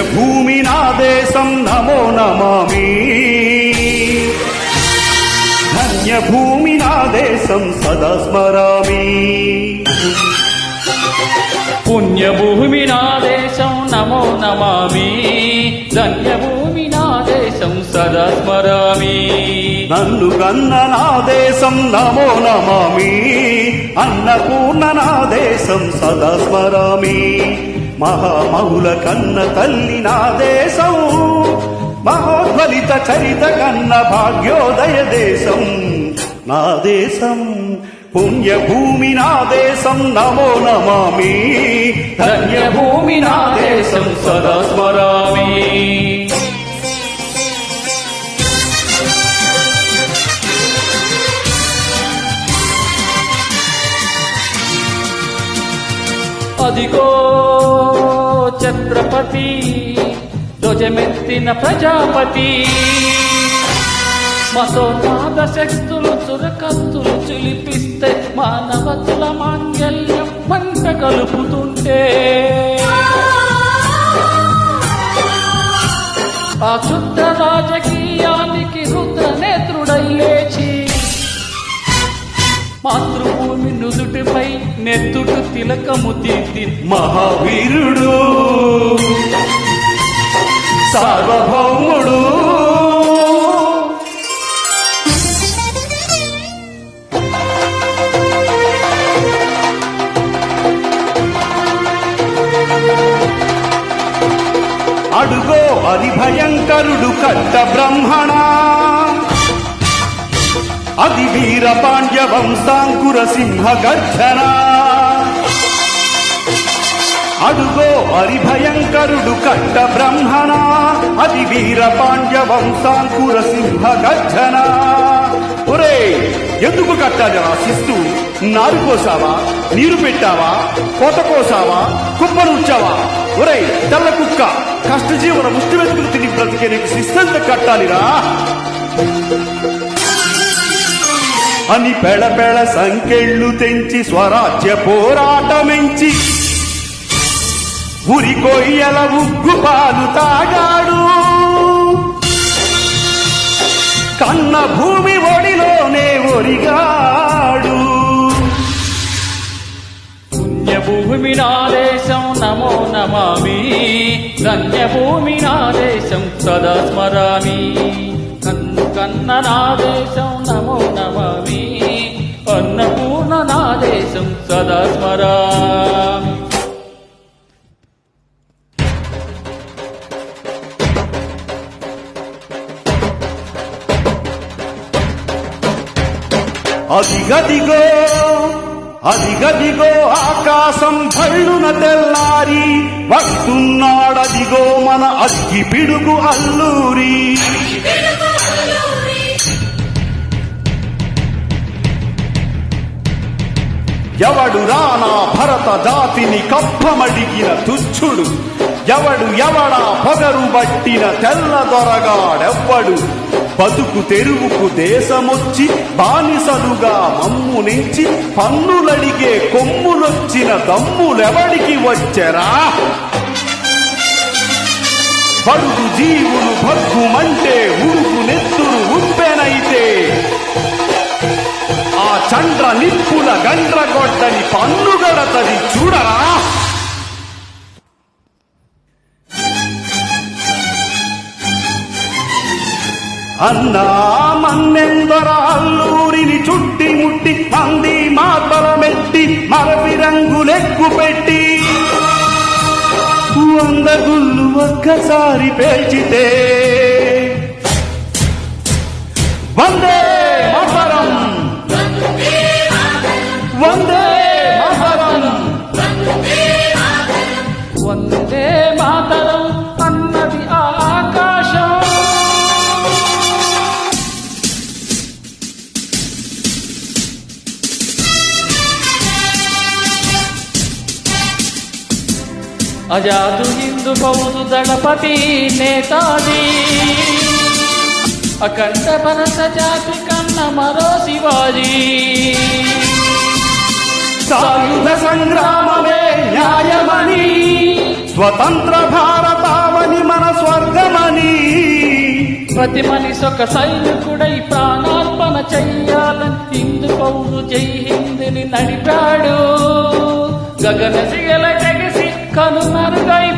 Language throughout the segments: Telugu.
పుణ్యభూమి నా దేశం నమో నమామి ధన్యభూమి నా దేశం సదా స్మరామి పుణ్యభూమి నా దేశం నమో నమామి ధన్యభూమి నా దేశం సదా స్మరామి నన్ను కన్న నా దేశం నమో నమామి అన్నపూర్ణ నా దేశం సదా స్మరామి మహామహుల కన్న తల్లి నా దేశం మహోద్వలిత చరిత కన్న భాగ్యోదయ దేశం నా దేశం పుణ్యభూమి నా దేశం నమో నమామి ధన్యభూమి నా దేశం సదా స్మరామి అదిగో ఛత్రపతి ధ్వజమెత్తిన ప్రజాపతి మతోన్మాద శక్తులు చురకత్తులు చిలిపిస్తే మానవతుల మాంగల్యం మంట కలుపుతుంటే ఆ క్షుద్ర రాజకీయానికి రుద్ర నేత్రుడై లేచి మాతృభూమి నుదుటిపై నెత్తుడు తిలకము తీర్చి మహావీరుడు సార్వభౌముడు అడుగో అది భయంకరుడు కట్ట బ్రహ్మణ అది వీర పాండ్య వంశాంకుర సింహ గర్జన అడుగో హరిభయంకరుడు కట్ట బ్రహ్మణ అది వీర పాండ్య వంశాంకుర సింహ గర్జన ఒరే ఎందుకు కట్టాలి రాసిస్తూ నారు కోసావా నీరు పెట్టావా కోత కోసావా కుప్పనుంచావా ఒరే తెల్ల కుక్క కష్టజీవన ముష్టి వెతుకులు తిని బ్రతికే నీకు శిస్తంత కట్టాలిరా అని పెళపెళ సంకెళ్ళు తెంచి స్వరాజ్య పోరాటమెంచి ఉరి కొయ్యల ఉగ్గు పాలు తాగాడు కన్న భూమి ఒడిలోనే ఒరిగాడు పుణ్యభూమి నా దేశం నమో నమామి ధన్యభూమి నా దేశం సదా స్మరామి కన్న నా దేశం నమో నమామి అన్నపూర్ణ నా దేశం సదా స్మరామి అదిగదిగో అదిగదిగో ఆకాశం భళ్ళున తెల్లారి వస్తున్నాడదిగో మన అగ్గి పిడుగు అల్లూరి ఎవడు రానా భరత జాతిని కప్పమడిగిన తుచ్చుడు ఎవడు ఎవడా పొగరు బట్టిన తెల్ల దొరగాడెవ్వడు బతుకు తెరువుకు దేశమొచ్చి బానిసలుగా మమ్ము నుంచి పన్నులడిగే కొమ్ములొచ్చిన దమ్ములెవడికి వచ్చెరా బడుగు జీవులు భగ్గుమంటే ఉడుకు నెత్తురు ఉప్పెనైతే ఆ చండ్ర నిప్పుల గండ్రగొడ్డని పన్నుగడతది చూడరా అన్నా మన్నెందర అల్లూరిని చుట్టి ముట్టి అంది మాతల మెట్టి మరపి రంగులెక్కు పెట్టి 100 గుళ్ళు ఒక్కసారి పేల్చితే వందే మాతరం వందే మాతరం వందే మాతరం అన్నది ఆకాశం అజాదు హిందూ బౌద్ధ దళపతి నేతాజీ అఖండ భరత జాతి కన్న మరో శివాజీ సాయుధ సంగ్రామమే న్యాయమని స్వతంత్ర భారతావని మన స్వర్గమని. ప్రతి మనిషి ఒక సైనికుడై ప్రాణార్పణ చెయ్యాలని హిందూ పౌరు జై హిందుని నడిపాడు. గగన సిగల తెగసి కనుమరుగైపోయాడు.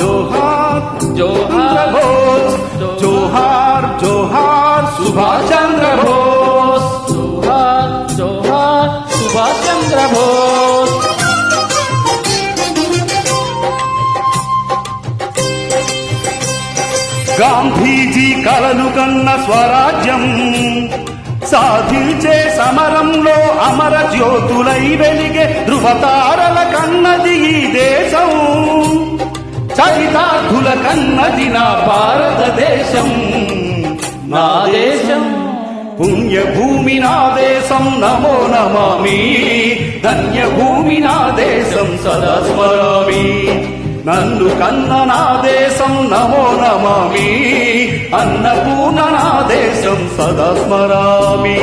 జోహార్ జోహార్ బోస్, జోహార్ జోహార్ సుభాష్ చంద్ర బోస్. జోహార్ జోహార్ సుభాష్ చంద్ర బోస్. గాంధీజీ కలలు కన్న స్వరాజ్యం సాధించే సమరంలో అమర జ్యోతులై వెలిగే ధృవతారల కన్నది ఈ దేశం. చరితార్థుల కన్నది నా భారతదేశం. నా దేశం పుణ్యభూమి నా దేశం నమో నమామి. ధన్యభూమి నా దేశం సదా స్మరామి. నన్ను కన్న నా దేశం నమో నమామి. అన్నపూర్ణ నా దేశం సదా స్మరామి.